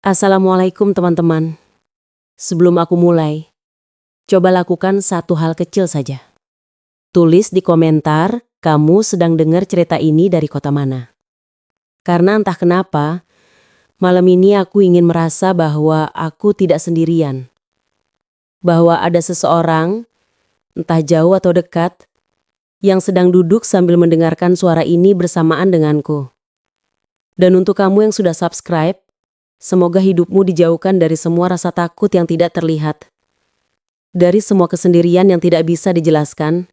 Assalamualaikum teman-teman. Sebelum aku mulai, coba lakukan satu hal kecil saja. Tulis di komentar kamu sedang dengar cerita ini dari kota mana. Karena entah kenapa, malam ini aku ingin merasa bahwa aku tidak sendirian. Bahwa ada seseorang, entah jauh atau dekat, yang sedang duduk sambil mendengarkan suara ini bersamaan denganku. Dan untuk kamu yang sudah subscribe, semoga hidupmu dijauhkan dari semua rasa takut yang tidak terlihat, dari semua kesendirian yang tidak bisa dijelaskan,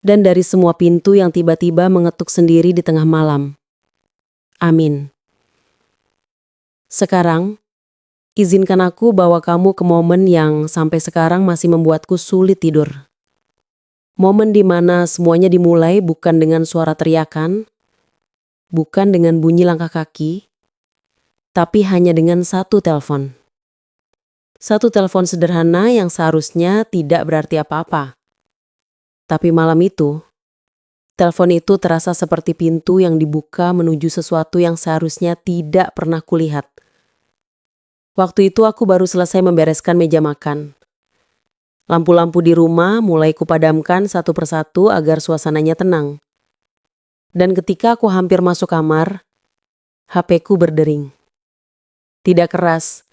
dan dari semua pintu yang tiba-tiba mengetuk sendiri di tengah malam. Amin. Sekarang, izinkan aku bawa kamu ke momen yang sampai sekarang masih membuatku sulit tidur. Momen di mana semuanya dimulai bukan dengan suara teriakan, bukan dengan bunyi langkah kaki, tapi hanya dengan satu telepon. Satu telepon sederhana yang seharusnya tidak berarti apa-apa. Tapi malam itu, telepon itu terasa seperti pintu yang dibuka menuju sesuatu yang seharusnya tidak pernah kulihat. Waktu itu aku baru selesai membereskan meja makan. Lampu-lampu di rumah mulai kupadamkan satu persatu agar suasananya tenang. Dan ketika aku hampir masuk kamar, HP-ku berdering. Tidak keras,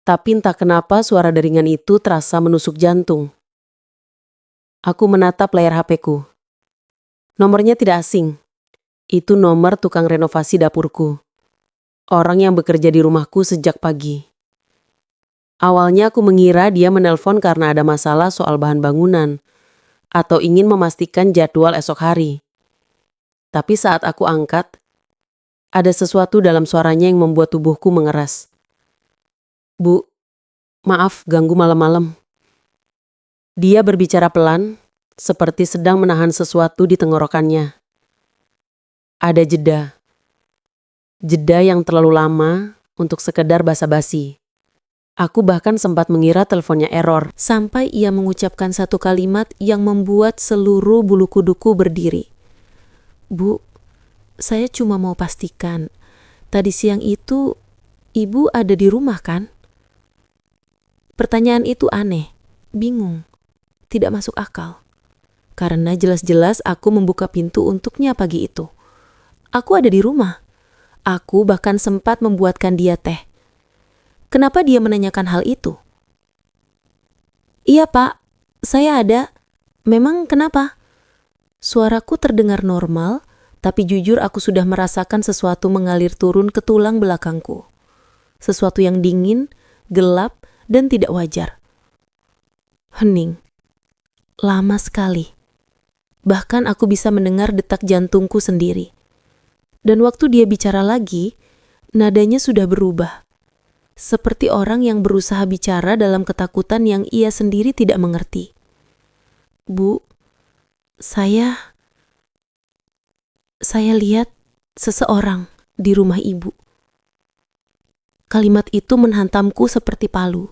tapi entah kenapa suara deringan itu terasa menusuk jantung. Aku menatap layar HP-ku. Nomornya tidak asing. Itu nomor tukang renovasi dapurku. Orang yang bekerja di rumahku sejak pagi. Awalnya aku mengira dia menelpon karena ada masalah soal bahan bangunan atau ingin memastikan jadwal esok hari. Tapi saat aku angkat, ada sesuatu dalam suaranya yang membuat tubuhku mengeras. Bu, maaf ganggu malam-malam. Dia berbicara pelan, seperti sedang menahan sesuatu di tenggorokannya. Ada jeda. Jeda yang terlalu lama untuk sekedar basa-basi. Aku bahkan sempat mengira teleponnya error, sampai ia mengucapkan satu kalimat yang membuat seluruh bulu kuduku berdiri. Bu, saya cuma mau pastikan, tadi siang itu ibu ada di rumah kan? Pertanyaan itu aneh, bingung, tidak masuk akal. Karena jelas-jelas aku membuka pintu untuknya pagi itu. Aku ada di rumah. Aku bahkan sempat membuatkan dia teh. Kenapa dia menanyakan hal itu? Iya pak, saya ada. Memang kenapa? Suaraku terdengar normal, tapi jujur aku sudah merasakan sesuatu mengalir turun ke tulang belakangku. Sesuatu yang dingin, gelap, dan tidak wajar. Hening. Lama sekali. Bahkan aku bisa mendengar detak jantungku sendiri. Dan waktu dia bicara lagi, nadanya sudah berubah. Seperti orang yang berusaha bicara dalam ketakutan yang ia sendiri tidak mengerti. Bu, saya lihat seseorang di rumah ibu. Kalimat itu menghantamku seperti palu.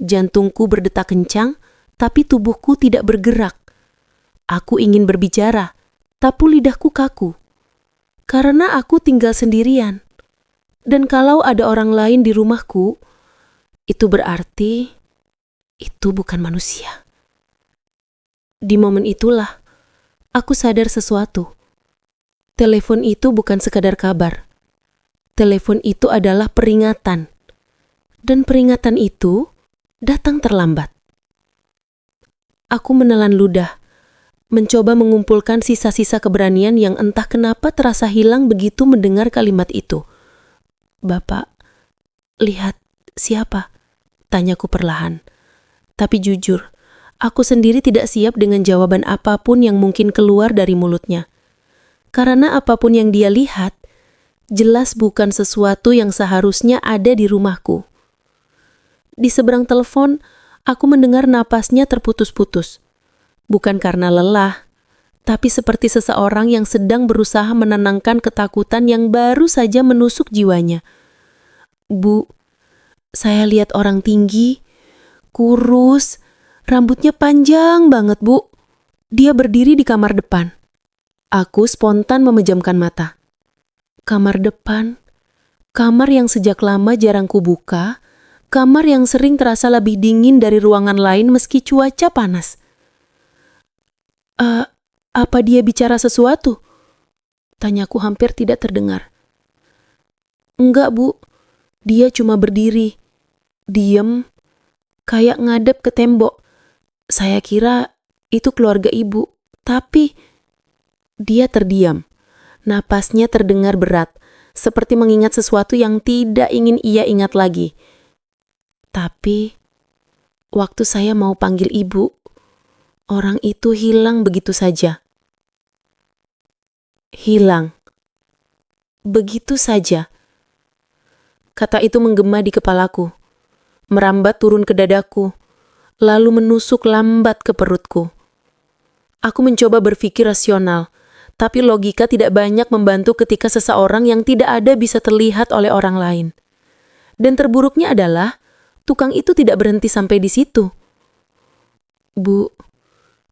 Jantungku berdetak kencang, tapi tubuhku tidak bergerak. Aku ingin berbicara, tapi lidahku kaku. Karena aku tinggal sendirian. Dan kalau ada orang lain di rumahku, itu berarti itu bukan manusia. Di momen itulah, aku sadar sesuatu. Telepon itu bukan sekadar kabar. Telepon itu adalah peringatan. Dan peringatan itu datang terlambat. Aku menelan ludah, mencoba mengumpulkan sisa-sisa keberanian yang entah kenapa terasa hilang begitu mendengar kalimat itu. Bapak, lihat siapa? Tanyaku perlahan. Tapi jujur, aku sendiri tidak siap dengan jawaban apapun yang mungkin keluar dari mulutnya. Karena apapun yang dia lihat, jelas bukan sesuatu yang seharusnya ada di rumahku. Di seberang telepon, aku mendengar napasnya terputus-putus. Bukan karena lelah, tapi seperti seseorang yang sedang berusaha menenangkan ketakutan yang baru saja menusuk jiwanya. Bu, saya lihat orang tinggi, kurus, rambutnya panjang banget, Bu. Dia berdiri di kamar depan. Aku spontan memejamkan mata. Kamar depan, Kamar yang sejak lama jarang kubuka, kamar yang sering terasa lebih dingin dari ruangan lain meski cuaca panas. Apa dia bicara sesuatu? Tanyaku hampir tidak terdengar. Enggak, Bu. Dia cuma berdiri, diem, kayak ngadep ke tembok. Saya kira itu keluarga ibu, tapi dia terdiam. Napasnya terdengar berat, seperti mengingat sesuatu yang tidak ingin ia ingat lagi. Tapi, waktu saya mau panggil ibu, orang itu hilang begitu saja. Hilang. Begitu saja. Kata itu menggema di kepalaku, merambat turun ke dadaku, lalu menusuk lambat ke perutku. Aku mencoba berpikir rasional, tapi logika tidak banyak membantu ketika seseorang yang tidak ada bisa terlihat oleh orang lain. Dan terburuknya adalah, tukang itu tidak berhenti sampai di situ. Bu,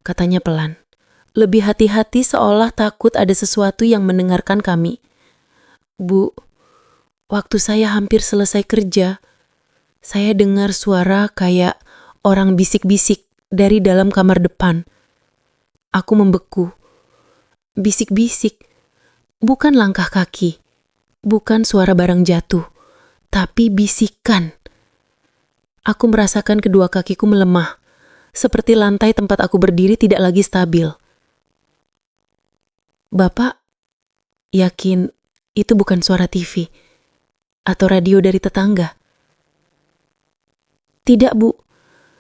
katanya pelan, lebih hati-hati seolah takut ada sesuatu yang mendengarkan kami. Bu, waktu saya hampir selesai kerja, saya dengar suara kayak orang bisik-bisik dari dalam kamar depan. Aku membeku. Bisik-bisik. Bukan langkah kaki. Bukan suara barang jatuh. Tapi bisikan. Aku merasakan kedua kakiku melemah. Seperti lantai tempat aku berdiri tidak lagi stabil. Bapak yakin itu bukan suara TV atau radio dari tetangga? Tidak, Bu.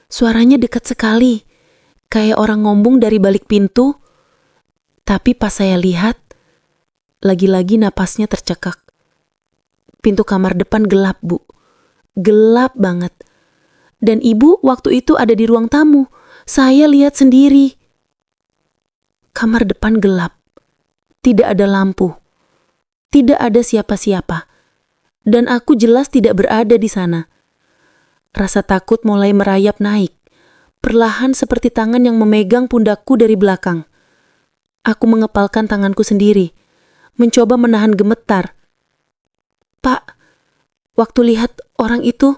Suaranya dekat sekali. Kayak orang ngomong dari balik pintu. Tapi pas saya lihat, lagi-lagi napasnya tercekak. Pintu kamar depan gelap, Bu. Gelap banget. Dan ibu waktu itu ada di ruang tamu. Saya lihat sendiri. Kamar depan gelap. Tidak ada lampu. Tidak ada siapa-siapa. Dan aku jelas tidak berada di sana. Rasa takut mulai merayap naik, perlahan seperti tangan yang memegang pundakku dari belakang. Aku mengepalkan tanganku sendiri, mencoba menahan gemetar. Pak, waktu lihat orang itu,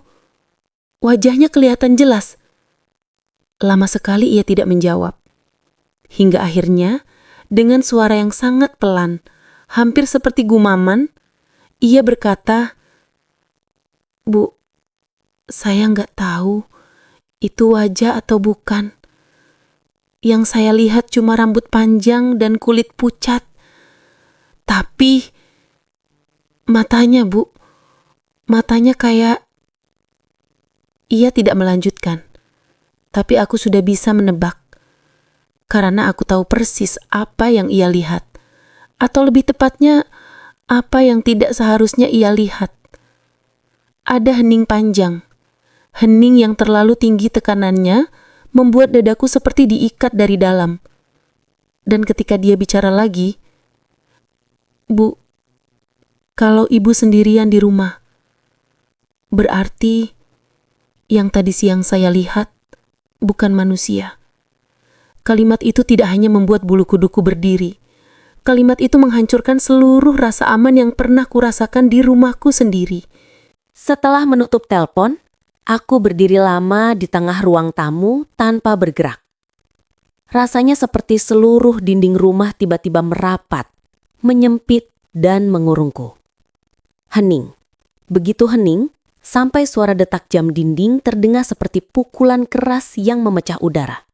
wajahnya kelihatan jelas. Lama sekali ia tidak menjawab. Hingga akhirnya, dengan suara yang sangat pelan, hampir seperti gumaman, ia berkata, Bu, saya nggak tahu itu wajah atau bukan. Yang saya lihat cuma rambut panjang dan kulit pucat. Tapi matanya, Bu, matanya kayak... Ia tidak melanjutkan. Tapi aku sudah bisa menebak. Karena aku tahu persis apa yang ia lihat. Atau lebih tepatnya, apa yang tidak seharusnya ia lihat. Ada hening panjang. Hening yang terlalu tinggi tekanannya membuat dadaku seperti diikat dari dalam. Dan ketika dia bicara lagi, Bu, kalau ibu sendirian di rumah, berarti yang tadi siang saya lihat bukan manusia. Kalimat itu tidak hanya membuat bulu kuduku berdiri. Kalimat itu menghancurkan seluruh rasa aman yang pernah kurasakan di rumahku sendiri. Setelah menutup telepon, aku berdiri lama di tengah ruang tamu tanpa bergerak. Rasanya seperti seluruh dinding rumah tiba-tiba merapat, menyempit dan mengurungku. Hening. Begitu hening, sampai suara detak jam dinding terdengar seperti pukulan keras yang memecah udara.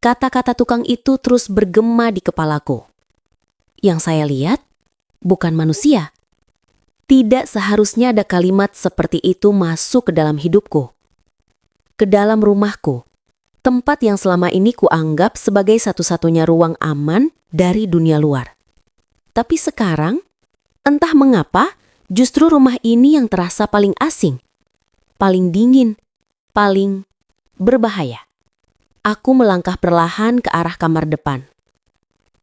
Kata-kata tukang itu terus bergema di kepalaku. Yang saya lihat bukan manusia. Tidak seharusnya ada kalimat seperti itu masuk ke dalam hidupku. Ke dalam rumahku, tempat yang selama ini kuanggap sebagai satu-satunya ruang aman dari dunia luar. Tapi sekarang, entah mengapa, justru rumah ini yang terasa paling asing, paling dingin, paling berbahaya. Aku melangkah perlahan ke arah kamar depan.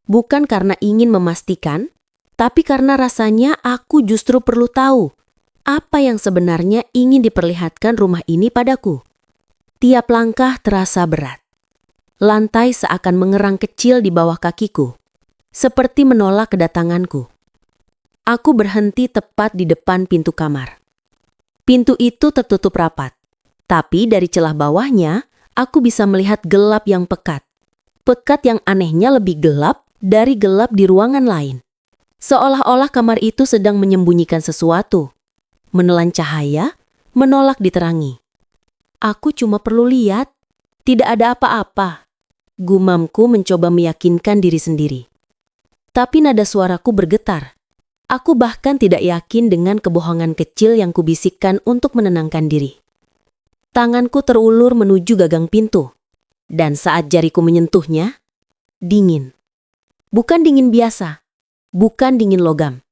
Bukan karena ingin memastikan, tapi karena rasanya aku justru perlu tahu apa yang sebenarnya ingin diperlihatkan rumah ini padaku. Tiap langkah terasa berat. Lantai seakan mengerang kecil di bawah kakiku, seperti menolak kedatanganku. Aku berhenti tepat di depan pintu kamar. Pintu itu tertutup rapat, tapi dari celah bawahnya, aku bisa melihat gelap yang pekat. Pekat yang anehnya lebih gelap dari gelap di ruangan lain. Seolah-olah kamar itu sedang menyembunyikan sesuatu, menelan cahaya, menolak diterangi. Aku cuma perlu lihat, tidak ada apa-apa. Gumamku mencoba meyakinkan diri sendiri. Tapi nada suaraku bergetar. Aku bahkan tidak yakin dengan kebohongan kecil yang kubisikkan untuk menenangkan diri. Tanganku terulur menuju gagang pintu. Dan saat jariku menyentuhnya, dingin. Bukan dingin biasa, bukan dingin logam.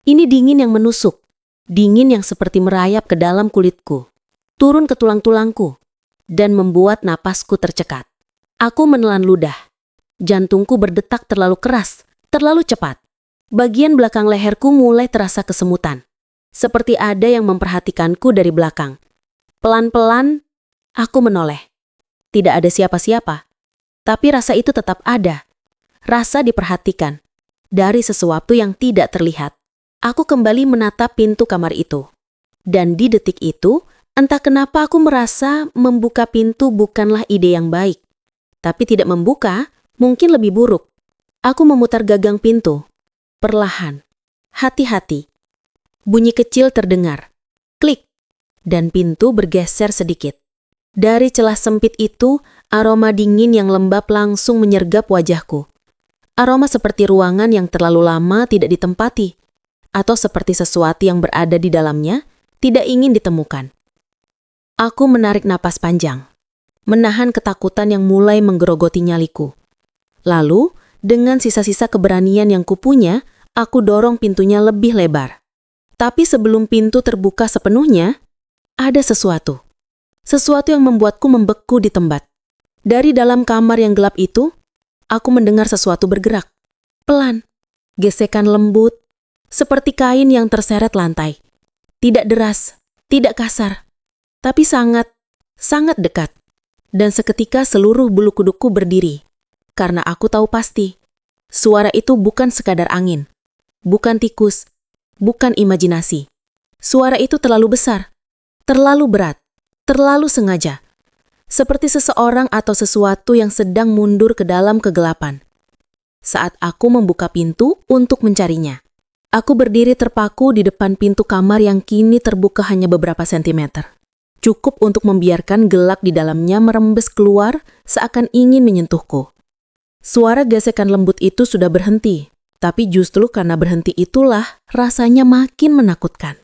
Ini dingin yang menusuk, dingin yang seperti merayap ke dalam kulitku, turun ke tulang-tulangku, dan membuat napasku tercekat. Aku menelan ludah. Jantungku berdetak terlalu keras, terlalu cepat. Bagian belakang leherku mulai terasa kesemutan, seperti ada yang memperhatikanku dari belakang. Pelan-pelan, aku menoleh. Tidak ada siapa-siapa, tapi rasa itu tetap ada. Rasa diperhatikan, dari sesuatu yang tidak terlihat. Aku kembali menatap pintu kamar itu. Dan di detik itu, entah kenapa aku merasa membuka pintu bukanlah ide yang baik. Tapi tidak membuka, mungkin lebih buruk. Aku memutar gagang pintu. Perlahan, hati-hati. Bunyi kecil terdengar. Klik. Dan pintu bergeser sedikit. Dari celah sempit itu, aroma dingin yang lembab langsung menyergap wajahku. Aroma seperti ruangan yang terlalu lama tidak ditempati, atau seperti sesuatu yang berada di dalamnya tidak ingin ditemukan. Aku menarik napas panjang, menahan ketakutan yang mulai menggerogoti nyaliku. Lalu, dengan sisa-sisa keberanian yang kupunya, aku dorong pintunya lebih lebar. Tapi sebelum pintu terbuka sepenuhnya, ada sesuatu. Sesuatu yang membuatku membeku di tempat. Dari dalam kamar yang gelap itu, aku mendengar sesuatu bergerak. Pelan, gesekan lembut, seperti kain yang terseret lantai. Tidak deras, tidak kasar, tapi sangat, sangat dekat. Dan seketika seluruh bulu kudukku berdiri. Karena aku tahu pasti, suara itu bukan sekadar angin, bukan tikus, bukan imajinasi. Suara itu terlalu besar, terlalu berat, terlalu sengaja. Seperti seseorang atau sesuatu yang sedang mundur ke dalam kegelapan. Saat aku membuka pintu untuk mencarinya, aku berdiri terpaku di depan pintu kamar yang kini terbuka hanya beberapa sentimeter. Cukup untuk membiarkan gelak di dalamnya merembes keluar seakan ingin menyentuhku. Suara gesekan lembut itu sudah berhenti, tapi justru karena berhenti itulah rasanya makin menakutkan.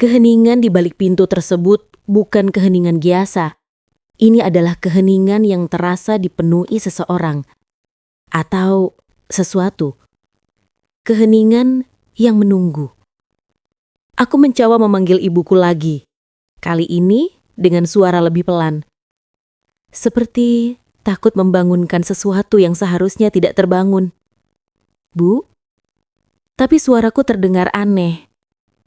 Keheningan di balik pintu tersebut bukan keheningan biasa. Ini adalah keheningan yang terasa dipenuhi seseorang atau sesuatu. Keheningan yang menunggu. Aku mencoba memanggil ibuku lagi. Kali ini dengan suara lebih pelan. Seperti takut membangunkan sesuatu yang seharusnya tidak terbangun. Bu? Tapi suaraku terdengar aneh.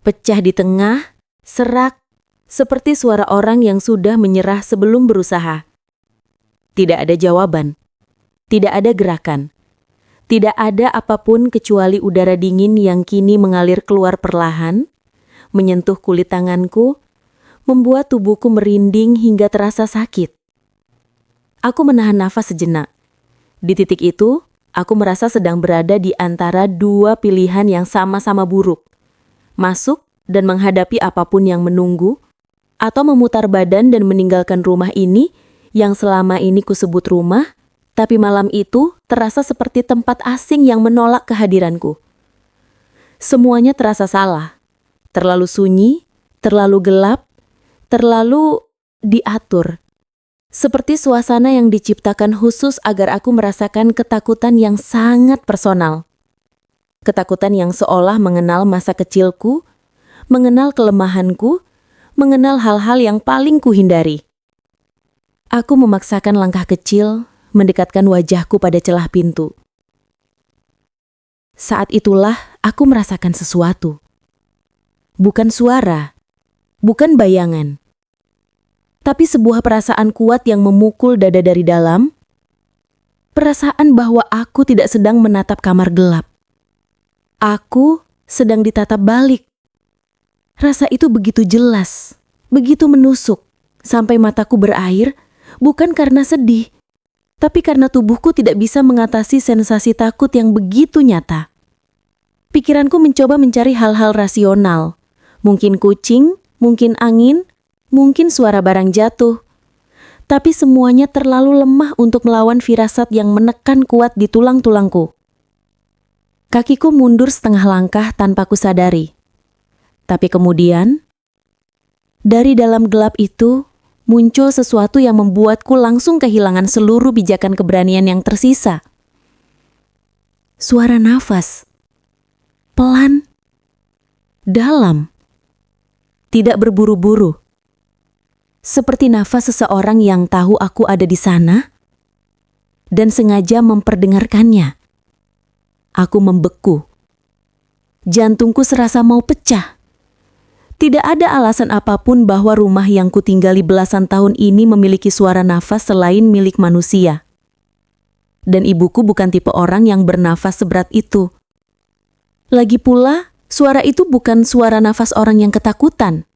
Pecah di tengah, serak, seperti suara orang yang sudah menyerah sebelum berusaha. Tidak ada jawaban. Tidak ada gerakan. Tidak ada apapun kecuali udara dingin yang kini mengalir keluar perlahan, menyentuh kulit tanganku, membuat tubuhku merinding hingga terasa sakit. Aku menahan nafas sejenak. Di titik itu, aku merasa sedang berada di antara dua pilihan yang sama-sama buruk. Masuk dan menghadapi apapun yang menunggu, atau memutar badan dan meninggalkan rumah ini yang selama ini kusebut rumah, tapi malam itu terasa seperti tempat asing yang menolak kehadiranku. Semuanya terasa salah. Terlalu sunyi, terlalu gelap, terlalu diatur. Seperti suasana yang diciptakan khusus agar aku merasakan ketakutan yang sangat personal. Ketakutan yang seolah mengenal masa kecilku, mengenal kelemahanku, mengenal hal-hal yang paling kuhindari. Aku memaksakan langkah kecil, mendekatkan wajahku pada celah pintu. Saat itulah aku merasakan sesuatu. Bukan suara, bukan bayangan. Tapi sebuah perasaan kuat yang memukul dada dari dalam, perasaan bahwa aku tidak sedang menatap kamar gelap. Aku sedang ditatap balik. Rasa itu begitu jelas, begitu menusuk, sampai mataku berair, bukan karena sedih, tapi karena tubuhku tidak bisa mengatasi sensasi takut yang begitu nyata. Pikiranku mencoba mencari hal-hal rasional. Mungkin kucing, mungkin angin, mungkin suara barang jatuh. Tapi semuanya terlalu lemah untuk melawan firasat yang menekan kuat di tulang-tulangku. Kakiku mundur setengah langkah tanpa kusadari. Tapi kemudian, dari dalam gelap itu, muncul sesuatu yang membuatku langsung kehilangan seluruh pijakan keberanian yang tersisa. Suara nafas. Pelan. Dalam. Tidak berburu-buru. Seperti nafas seseorang yang tahu aku ada di sana dan sengaja memperdengarkannya. Aku membeku. Jantungku serasa mau pecah. Tidak ada alasan apapun bahwa rumah yang kutinggali belasan tahun ini memiliki suara nafas selain milik manusia. Dan ibuku bukan tipe orang yang bernafas seberat itu. Lagi pula, suara itu bukan suara nafas orang yang ketakutan.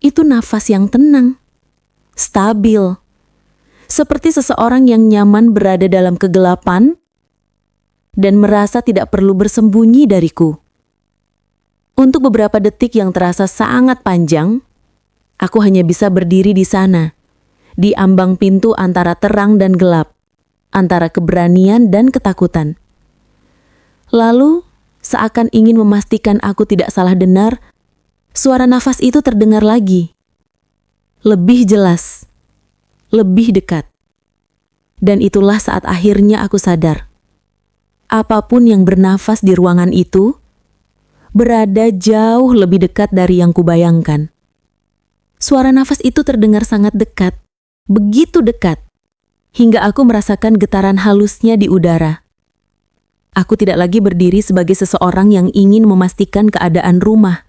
Itu nafas yang tenang, stabil. Seperti seseorang yang nyaman berada dalam kegelapan dan merasa tidak perlu bersembunyi dariku. Untuk beberapa detik yang terasa sangat panjang, aku hanya bisa berdiri di sana, di ambang pintu antara terang dan gelap, antara keberanian dan ketakutan. Lalu, seakan ingin memastikan aku tidak salah dengar, suara nafas itu terdengar lagi. Lebih jelas, lebih dekat. Dan itulah saat akhirnya aku sadar. Apapun yang bernafas di ruangan itu, berada jauh lebih dekat dari yang kubayangkan. Suara nafas itu terdengar sangat dekat, begitu dekat, hingga aku merasakan getaran halusnya di udara. Aku tidak lagi berdiri sebagai seseorang yang ingin memastikan keadaan rumah.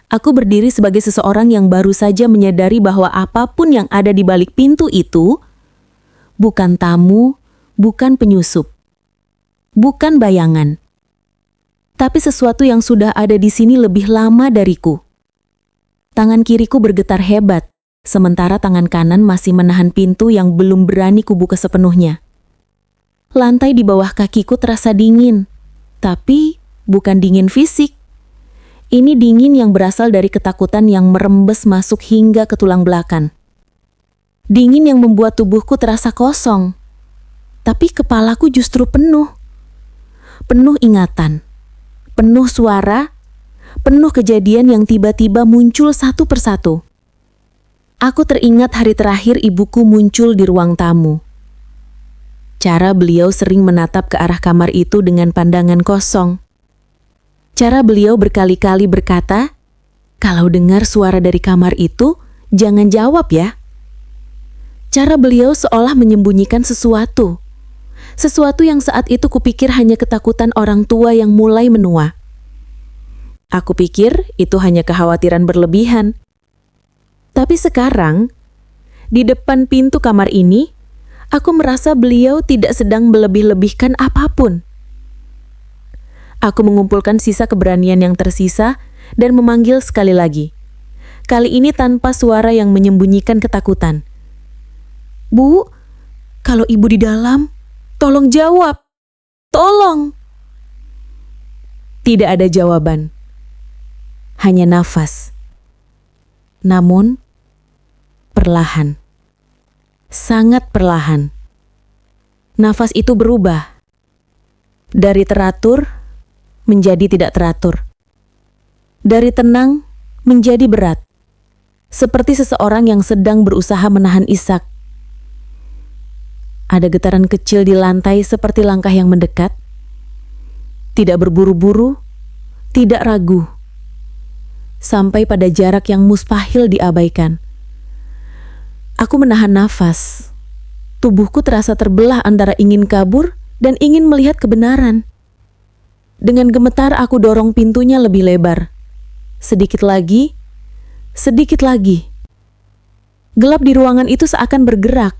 Aku berdiri sebagai seseorang yang baru saja menyadari bahwa apapun yang ada di balik pintu itu bukan tamu, bukan penyusup, bukan bayangan, tapi sesuatu yang sudah ada di sini lebih lama dariku. Tangan kiriku bergetar hebat, sementara tangan kanan masih menahan pintu yang belum berani kubuka sepenuhnya. Lantai di bawah kakiku terasa dingin, tapi bukan dingin fisik. Ini dingin yang berasal dari ketakutan yang merembes masuk hingga ke tulang belakang. Dingin yang membuat tubuhku terasa kosong. Tapi kepalaku justru penuh. Penuh ingatan, penuh suara, penuh kejadian yang tiba-tiba muncul satu persatu. Aku teringat hari terakhir ibuku muncul di ruang tamu. Cara beliau sering menatap ke arah kamar itu dengan pandangan kosong. Cara beliau berkali-kali berkata, "Kalau dengar suara dari kamar itu, jangan jawab ya." Cara beliau seolah menyembunyikan sesuatu. Sesuatu yang saat itu kupikir hanya ketakutan orang tua yang mulai menua. Aku pikir itu hanya kekhawatiran berlebihan. Tapi sekarang, di depan pintu kamar ini, aku merasa beliau tidak sedang melebih-lebihkan apapun. Aku mengumpulkan sisa keberanian yang tersisa dan memanggil sekali lagi. Kali ini tanpa suara yang menyembunyikan ketakutan. "Bu, kalau ibu di dalam, tolong jawab. Tolong." Tidak ada jawaban. Hanya nafas. Namun, perlahan. Sangat perlahan. Nafas itu berubah. Dari teratur menjadi tidak teratur. Dari tenang menjadi berat. Seperti seseorang yang sedang berusaha menahan isak. Ada getaran kecil di lantai seperti langkah yang mendekat. Tidak berburu-buru, tidak ragu. Sampai pada jarak yang mustahil diabaikan. Aku menahan nafas. Tubuhku terasa terbelah antara ingin kabur dan ingin melihat kebenaran. Dengan gemetar aku dorong pintunya lebih lebar. Sedikit lagi, sedikit lagi. Gelap di ruangan itu seakan bergerak,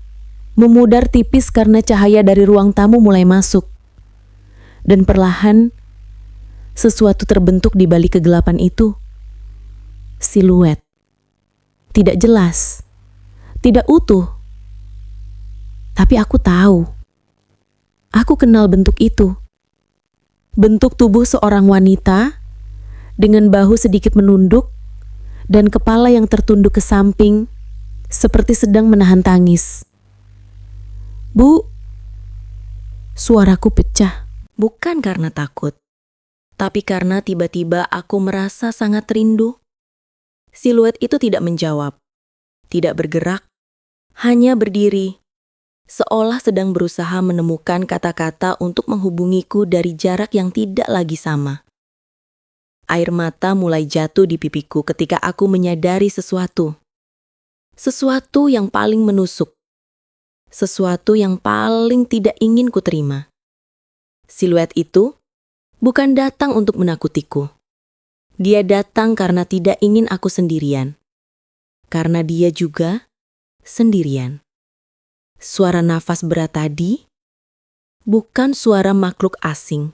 memudar tipis karena cahaya dari ruang tamu mulai masuk. Dan perlahan, Sesuatu terbentuk di balik kegelapan itu. Siluet. Tidak jelas. Tidak utuh. Tapi aku tahu. Aku kenal bentuk itu. Bentuk tubuh seorang wanita dengan bahu sedikit menunduk dan kepala yang tertunduk ke samping seperti sedang menahan tangis. Bu, suaraku pecah. Bukan karena takut, tapi karena tiba-tiba aku merasa sangat rindu. Siluet itu tidak menjawab, tidak bergerak, hanya berdiri, seolah sedang berusaha menemukan kata-kata untuk menghubungiku dari jarak yang tidak lagi sama. Air mata mulai jatuh di pipiku ketika aku menyadari sesuatu. Sesuatu yang paling menusuk. Sesuatu yang paling tidak ingin kuterima. Siluet itu bukan datang untuk menakutiku. Dia datang karena tidak ingin aku sendirian. Karena dia juga sendirian. Suara nafas berat tadi bukan suara makhluk asing.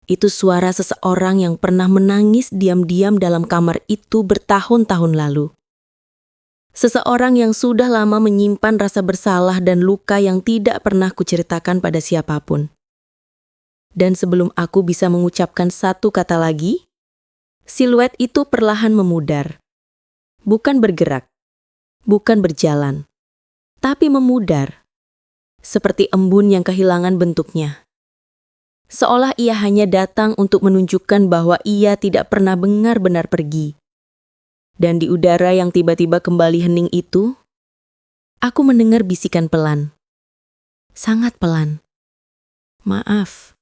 Itu suara seseorang yang pernah menangis diam-diam dalam kamar itu bertahun-tahun lalu. Seseorang yang sudah lama menyimpan rasa bersalah dan luka yang tidak pernah kuceritakan pada siapapun. Dan sebelum aku bisa mengucapkan satu kata lagi, siluet itu perlahan memudar. Bukan bergerak, bukan berjalan, tapi memudar. Seperti embun yang kehilangan bentuknya. Seolah ia hanya datang untuk menunjukkan bahwa ia tidak pernah benar-benar pergi. Dan di udara yang tiba-tiba kembali hening itu, aku mendengar bisikan pelan. Sangat pelan. Maaf.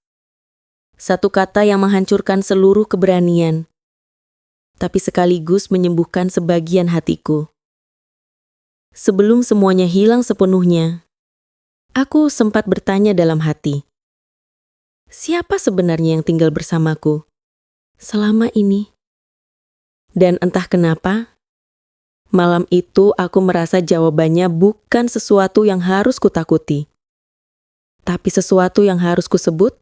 Satu kata yang menghancurkan seluruh keberanian, tapi sekaligus menyembuhkan sebagian hatiku. Sebelum semuanya hilang sepenuhnya, aku sempat bertanya dalam hati, siapa sebenarnya yang tinggal bersamaku selama ini? Dan entah kenapa, malam itu aku merasa jawabannya bukan sesuatu yang harus kutakuti, tapi sesuatu yang harus kusebut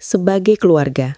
sebagai keluarga.